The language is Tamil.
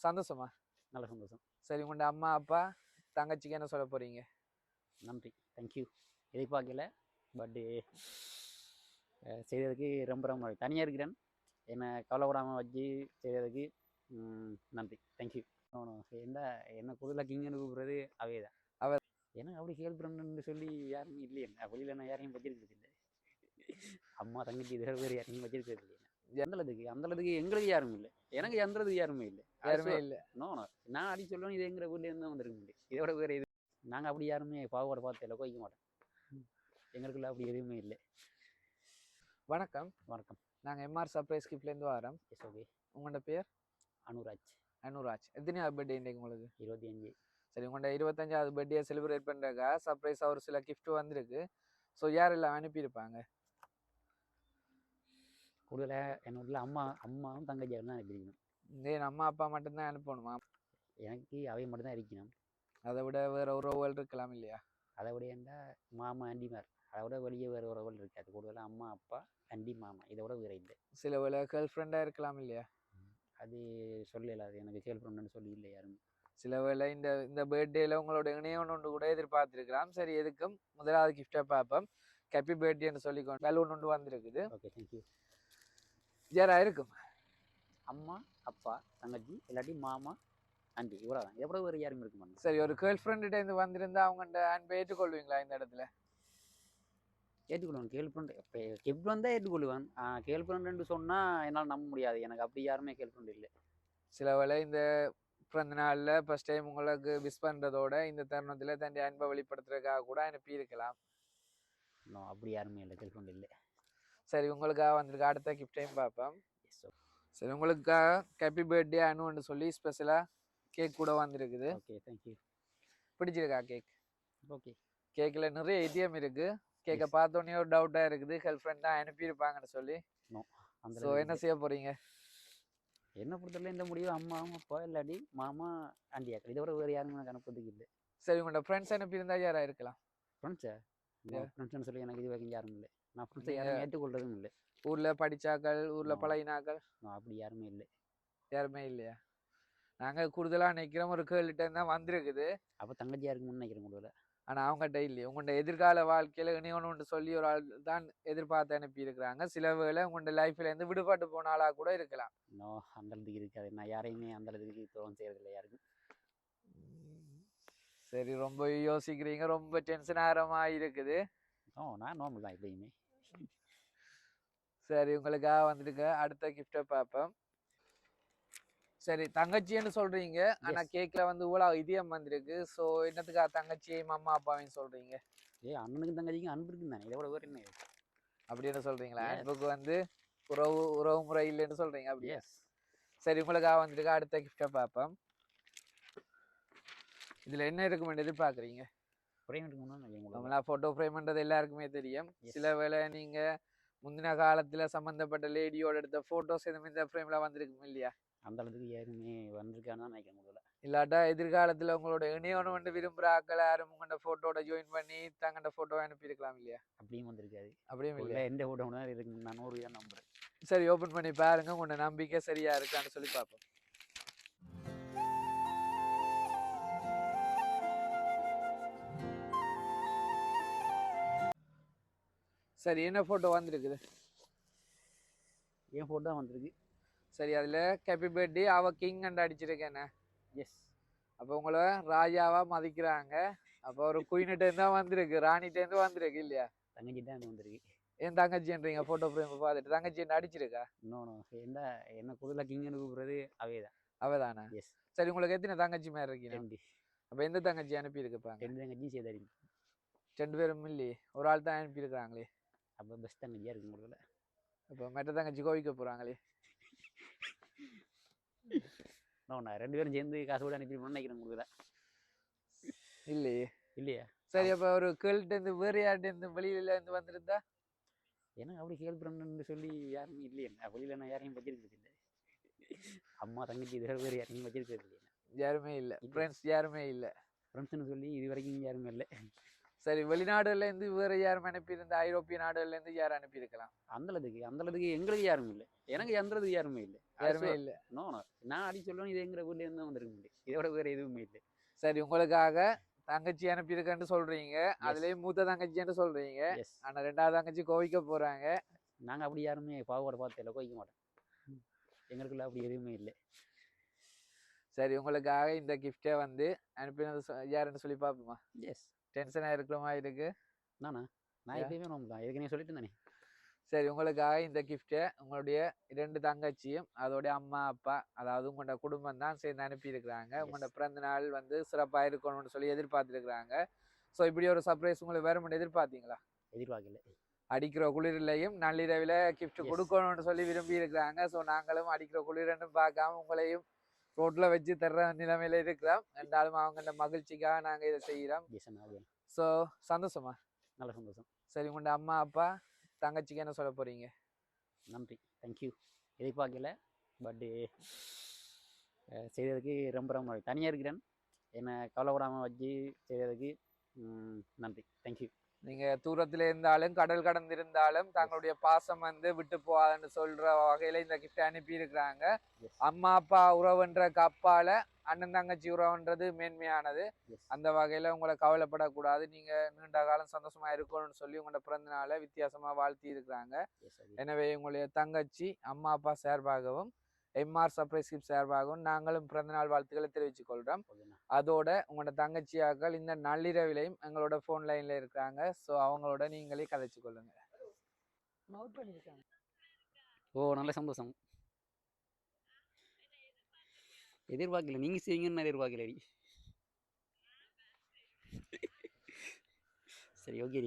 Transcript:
சந்தோஷமா? நல்ல சந்தோஷம். சரி, உங்களோட அம்மா அப்பா தங்கச்சிக்கு என்ன சொல்ல போறீங்க? நன்றி, தேங்க்யூ. எதிர்பார்க்கல, பட் செய்ததுக்கு ரொம்ப ரொம்ப தனியாக இருக்கிறேன். என்னை கவலைப்படாமல் வச்சு செய்ததுக்கு நன்றி, தேங்க்யூ. என்ன கூடுதலாக கிங்கன்னு கூப்பிட்றது அவே தான். எனக்கு அப்படி கேள்விப்படணுன்னு சொல்லி யாருமே இல்லையே. வெளியில் நான் யாரையும் வச்சிருக்கிறது இல்லை. அம்மா தங்கச்சி இது வேறு யாரையும் வச்சிருக்கிறது இல்லை. அந்தளவுக்கு எங்களுக்கு யாரும் இல்லை. எனக்கு எந்தளவுக்கு யாருமே இல்லை. யாருமே இல்லை. நோ நான் அடி சொல்லுவேன், இது எங்கிற வீட்டிலேருந்து தான் வந்திருக்க முடியும். இதோட வேறு இது நாங்கள் அப்படி யாருமே பாகுபாடு பார்த்து இல்லை, கோய்க்க மாட்டோம். எங்களுக்குள்ள அப்படி எதுவுமே இல்லை. வணக்கம். வணக்கம். நாங்கள் எம்ஆர் சர்ப்ரைஸ் கிஃப்ட்லேருந்து வரோம். Yes, okay. உங்களோட பேர்? அனுராஜ். அனுராஜ். எத்தனையாவது பர்த்டே இன்றைக்கு உங்களுக்கு? 25. சரி, உங்களோட 25வது பர்த்டே செலிப்ரேட் பண்ணுறக்கா சர்ப்ரைஸாக ஒரு சில கிஃப்ட் வந்திருக்கு. ஸோ யாரெல்லாம் அனுப்பியிருப்பாங்க? கூடுதலாக என்னோட அம்மாவும் தங்கச்சியாரும் தான் அனுப்பியிருக்கணும். ஏன் அம்மா அப்பா மட்டும்தான் அனுப்பணுமா? எனக்கு அவை மட்டும்தான் இருக்கணும். அதை விட வேறு உறவுகள் இருக்கலாம் இல்லையா? அதை விட ஏண்டா மாமா ஆண்டிமார், அதை விட வெளியே வேறு உறவுகள் இருக்காது. கூடுதலாக அம்மா அப்பா ஆண்டி மாமா, இதை விட வேறு இல்லை. சில வேலை கேர்ள் ஃப்ரெண்டாக இருக்கலாம் இல்லையா? அது சொல்லல, அது எனக்கு கேர்ள் ஃப்ரெண்டுன்னு சொல்லி இல்லை யாரும். சில வேளை இந்த பர்த்டேல உங்களோட இணையம் ஒன்று கூட எதிர்பார்த்துருக்கலாம். சரி, எதுக்கும் முதலாவது கிஃப்டை பார்ப்போம். ஹாப்பி பர்த்டேன்னு சொல்லிக்கொண்டு பலூன் ஒன்று வந்திருக்குது. Okay, thank you. யாரா இருக்கும்? அம்மா அப்பா தங்கச்சி இல்லாட்டி மாமா ஆண்டி, இவ்வளோ தான். எவ்வளோ வேறு யாரும் இருக்க மாட்டேன். சரி, ஒரு கேர்ள் ஃப்ரெண்டுகிட்ட இருந்து வந்திருந்தா அவங்கள்ட்ட அன்பை ஏற்றுக்கொள்வீங்களா இந்த இடத்துல? ஏற்றுக்கொள்வேன். கேர்ள் ஃப்ரெண்டு இப்போ கிஃப்ட் வந்தால் ஏற்றுக்கொள்வேன். கேர்ள் ஃப்ரெண்டுன்னு சொன்னால் என்னால் நம்ப முடியாது. எனக்கு அப்படி யாருமே கேர்ள் ஃப்ரெண்டு இல்லை. சில வேளை இந்த பிறந்த நாளில் ஃபர்ஸ்ட் டைம் உங்களுக்கு விஷ் பண்ணுறதோட இந்த தருணத்தில் தன்னுடைய அன்பை வெளிப்படுத்துறதுக்காக கூட அனுப்பி இருக்கலாம். இன்னும் அப்படி யாருமே இல்லை, கேர்ள் ஃப்ரெண்டு இல்லை. சரி, உங்களுக்காக வந்திருக்க அடுத்த கிஃப்டையும் பார்ப்போம். Yes, okay. சரி, உங்களுக்காக ஹாப்பி பர்த்டே அனுன்னு சொல்லி ஸ்பெஷலாக கேக் கூட வந்திருக்குது. Okay, thank you. பிடிச்சிருக்கா கேக்? ஓகே. கேக்கில் நிறைய ஐடியம் இருக்குது. கேக்கை பார்த்தோன்னே ஒரு டவுட்டாக இருக்குது, கேர்ள் ஃப்ரெண்ட் தான் அனுப்பியிருப்பாங்கன்னு சொல்லி. ஸோ என்ன செய்ய போகிறீங்க? என்ன பொறுத்தவரை இந்த முடிவு அம்மாவும் அப்பா இல்லாட்டி மாமா ஆண்டி அக்கா, இதை விட வேறு யாரும் எனக்கு அனுப்புறதுக்கு இல்லை. சரி, உங்களோட ஃப்ரெண்ட்ஸ் அனுப்பியிருந்தா யாராக இருக்கலாம்? ஃப்ரெண்ட்ஸா? ஃப்ரெண்ட்ஸ்னு சொல்லி எனக்கு இது வரைக்கும் யாரும் இல்லை. நான் ஃப்ரெண்ட்ஸை யாரும் ஏற்றுக்கொள்றதும் இல்லை. ஊரில் படித்தாக்கள், ஊரில் பழகினாக்கள் அப்படி யாருமே இல்லை. யாருமே இல்லையா? நாங்கள் கூடுதலாக நினைக்கிறோம் ஒரு கேள்விட்ட தான் வந்திருக்குது. அப்போ தங்கச்சியாக இருக்குன்னு நினைக்கிறேன் கூடுதலாக. ஆனால் அவங்ககிட்ட இல்லையே. உங்களோட எதிர்கால வாழ்க்கையில் இணையணும்னு சொல்லி ஒரு ஆள் தான் எதிர்பார்த்து அனுப்பியிருக்கிறாங்க. சில வேளை உங்களோட லைஃப்லேருந்து விடுபட்டு போன ஆளாக கூட இருக்கலாம். இன்னும் அந்த அளவுக்கு இருக்காது. நான் யாரையுமே அந்த அளவுக்கு துரோகம் செய்யறதில்லை யாருக்கும். சரி, ரொம்ப யோசிக்கிறீங்க, ரொம்ப டென்ஷன் ஆகிறமாக இருக்குது. நான் நார்மல் தான் எப்பயுமே. சரி, உங்களுக்காக வந்துடுங்க அடுத்த கிஃப்டை பார்ப்போம். சரி, தங்கச்சின்னு சொல்றீங்க, ஆனா கேக்ல வந்து இவ்வளவு இதயம் வந்திருக்கு. ஸோ என்னத்துக்காக தங்கச்சியையும் அம்மா அப்பாவையும் சொல்றீங்க? அண்ணனுக்கும் தங்கச்சிக்கும் அன்பு இருக்குன்னு தானே, இதோட வேறு என்ன அப்படின்னு சொல்றீங்களா? அன்புக்கு வந்து உறவு முறை இல்லைன்னு சொல்றீங்க அப்படியே? சரி, உங்களுக்காக வந்துருக்க அடுத்த கிஃப்டை பார்ப்போம். இதுல என்ன இருக்குமென்னு எதிர்பார்க்குறீங்க? நம்மளா ஃபோட்டோ ஃப்ரேம்ன்றது எல்லாருக்குமே தெரியும். சில வேளை நீங்க முந்தின காலத்துல சம்பந்தப்பட்ட லேடியோட எடுத்த போட்டோஸ் எதுவுமே இந்த ஃப்ரேம்ல வந்திருக்கும் இல்லையா? அந்த அளவுக்கு யாருமே வந்திருக்கான்னு தான் நினைக்கிறேன் முதல்ல. இல்லாட்டா எதிர்காலத்துல உங்களோட இணையணும் வந்து விரும்புகிற ஆக்கள் யாரும் உங்களோட ஃபோட்டோட ஜாயின் பண்ணி தங்கள்ட ஃபோட்டோ அனுப்பியிருக்கலாம் இல்லையா? அப்படியும் வந்திருக்காது. அப்படியும் இல்லை, எந்த ஃபோட்டோ தான் இருக்கு. நான் 100 தான் நம்புறேன். சரி, ஓப்பன் பண்ணி பாருங்க, உங்களோட நம்பிக்கை சரியா இருக்கான்னு சொல்லி பார்ப்போம். சரி, என்ன ஃபோட்டோ வந்திருக்குது? என் ஃபோட்டோ வந்திருக்கு. சரி, அதில் ஹாப்பி பர்த்டே அவ கிங் அண்ட் அடிச்சிருக்கேண்ணே. எஸ். அப்போ உங்களை ராஜாவாக மதிக்கிறாங்க. அப்போ ஒரு குயின்கிட்டேருந்து தான் வந்திருக்கு, ராணிகிட்டேருந்து வந்திருக்கு இல்லையா? தங்கச்சி தான் வந்திருக்கு. ஏன் தங்கச்சின்றீங்க? ஃபோட்டோ ஃப்ரேம் பார்த்துட்டு தங்கச்சி என்ன அடிச்சிருக்கா? என்ன கூடுதலாக கிங்னு கூப்பிட்றது அவே தான். அவே தானே? எஸ். சரி, உங்களுக்கு எத்தனை தங்கச்சி மாதிரி இருக்கீங்க? அப்போ எந்த தங்கச்சி அனுப்பியிருக்குப்பாங்க? 2 தங்கச்சியும் சேர்த்து 2 பேரும் இல்லையே, ஒரு ஆள் தான் அனுப்பியிருக்கிறாங்களே. அப்போ பெஸ்ட் தங்கச்சியாக இருக்கும் கூடுதல. அப்போ மற்ற தங்கச்சி கோவிக்க போகிறாங்களே. நான் 2 பேரும் சேர்ந்து காசு கூட அனுப்பிடணும்னு நினைக்கிறேன் கூடுதல. இல்லையே. இல்லையா? சரி, அப்போ ஒரு கேள்விட்டேருந்து வேறு யார்கிட்டேருந்து வெளியிலேருந்து வந்திருந்தா? எனக்கு அப்படி கேர்ள் ஃப்ரெண்டுன்னு சொல்லி யாருமே இல்லையே. வெளியில் நான் யாரையும் வச்சிருக்கிறது இல்லை. அம்மா தங்கச்சி இது வேறு யாரையும் வச்சிருக்கிறது இல்லை. யாருமே இல்லை, ஃப்ரெண்ட்ஸ் யாருமே இல்லை. ஃப்ரெண்ட்ஸ்னு சொல்லி இது வரைக்கும் யாருமே இல்லை. சரி, வெளிநாடுலேருந்து வேறு யாரும் அனுப்பியிருந்தா? ஐரோப்பிய நாடுகள்லேருந்து யாரும் அனுப்பியிருக்கலாம்? அந்த அளவுக்கு எங்களுக்கு யாரும் இல்லை. எனக்கு எந்தளவுக்கு யாருமே இல்லை. யாருமே இல்ல. நோ நோ நான் அடி சொல்லுவேன் இது எங்கிற ஊர்ல இருந்து வந்திருக்க முடியும் இதோட வேற எதுவுமே இல்லை. சரி, உங்களுக்காக தங்கச்சி அனுப்பியிருக்கேன்னு சொல்றீங்க. அதுலயும் மூத்த தங்கச்சின்னு சொல்றீங்க. எஸ் ஆனா 2வது தங்கச்சி கோவிக்க போறாங்க. நாங்கள் அப்படி யாருமே பாகுபாடு பார்த்து இல்லை கோயிக்க மாட்டோம். எங்களுக்குள்ள அப்படி எதுவுமே இல்லை. சரி, உங்களுக்காக இந்த கிஃப்டை வந்து அனுப்பினது யாருன்னு சொல்லி பார்ப்போமா? எஸ் டென்ஷனாக இருக்கிற மாதிரி இருக்கு. நானா நான் எப்பயுமே நோம்பு தான் ஏற்கனவே சொல்லிட்டு தானே. சரி, உங்களுக்காக இந்த கிஃப்டை உங்களுடைய 2 தங்கச்சியும் அதோடைய அம்மா அப்பா அதாவது உங்களோட குடும்பம் தான் சேர்ந்து அனுப்பியிருக்கிறாங்க. உங்களோட பிறந்த நாள் வந்து சிறப்பாக இருக்கணும்னு சொல்லி எதிர்பார்த்துருக்குறாங்க. ஸோ இப்படி ஒரு சர்ப்ரைஸ் உங்களுக்கு வேறுமென்று எதிர்பார்த்தீங்களா? எதிர்பார்க்கல. அடிக்கிற குளிரிலையும் நள்ளிரவில் கிஃப்ட் கொடுக்கணும்னு சொல்லி விரும்பி இருக்கிறாங்க. ஸோ நாங்களும் அடிக்கிற குளிரன்னு பார்க்காம உங்களையும் ரோட்டில் வச்சு தர்ற நிலைமையில இருக்கிறோம். என்றாலும் அவங்களோட மகிழ்ச்சிக்காக நாங்கள் இதை செய்கிறோம். ஸோ சந்தோஷமா? நல்ல சந்தோஷம். சரி, உங்களோட அம்மா அப்பா தங்கச்சிக்கு என்ன சொல்ல போறீங்க? நன்றி, தேங்க்யூ. எதிர்பார்க்கல பட்டு செய்ததுக்கு ரொம்ப ரொம்ப தனியாக இருக்கிறேன். என்னை கவலைப்படாமல் வச்சு செய்ததுக்கு நன்றி, தேங்க்யூ. நீங்க தூரத்துல இருந்தாலும் கடல் கடந்திருந்தாலும் தங்களுடைய பாசம் வந்து விட்டு போகாதுன்னு சொல்ற வகையில இந்த கிஃப்ட் அனுப்பி இருக்கிறாங்க. அம்மா அப்பா உறவுன்ற அப்பால அண்ணன் தங்கச்சி உறவுன்றது மேன்மையானது. அந்த வகையில உங்களை கவலைப்படக்கூடாது. நீங்க நீண்ட காலம் சந்தோஷமா இருக்கணும்னு சொல்லி உங்களோட பிறந்த நாளை வித்தியாசமா வாழ்த்தி இருக்கிறாங்க. எனவே உங்களுடைய தங்கச்சி அம்மா அப்பா சார்பாகவும் எம்ஆர் சர்ப்ரைஸ் கிஃப்ட் சார்பாகவும் நாங்களும் பிறந்தநாள் வாழ்த்துக்களை தெரிவித்துக் கொள்கிறோம். அதோட உங்களோட தங்கச்சியாக்கள் இந்த நள்ளிரவிலையும் எங்களோட ஃபோன் லைன்ல இருக்கிறாங்க. ஸோ அவங்களோட நீங்களே கதைச்சு கொள்ளுங்க. நோட் பண்ணிருக்காங்க. ஓ நல்ல சந்தோஷம். எதிர்பார்க்கல நீங்க செய்வீங்கன்னு எதிர்பார்க்கல. சரி ஓகே.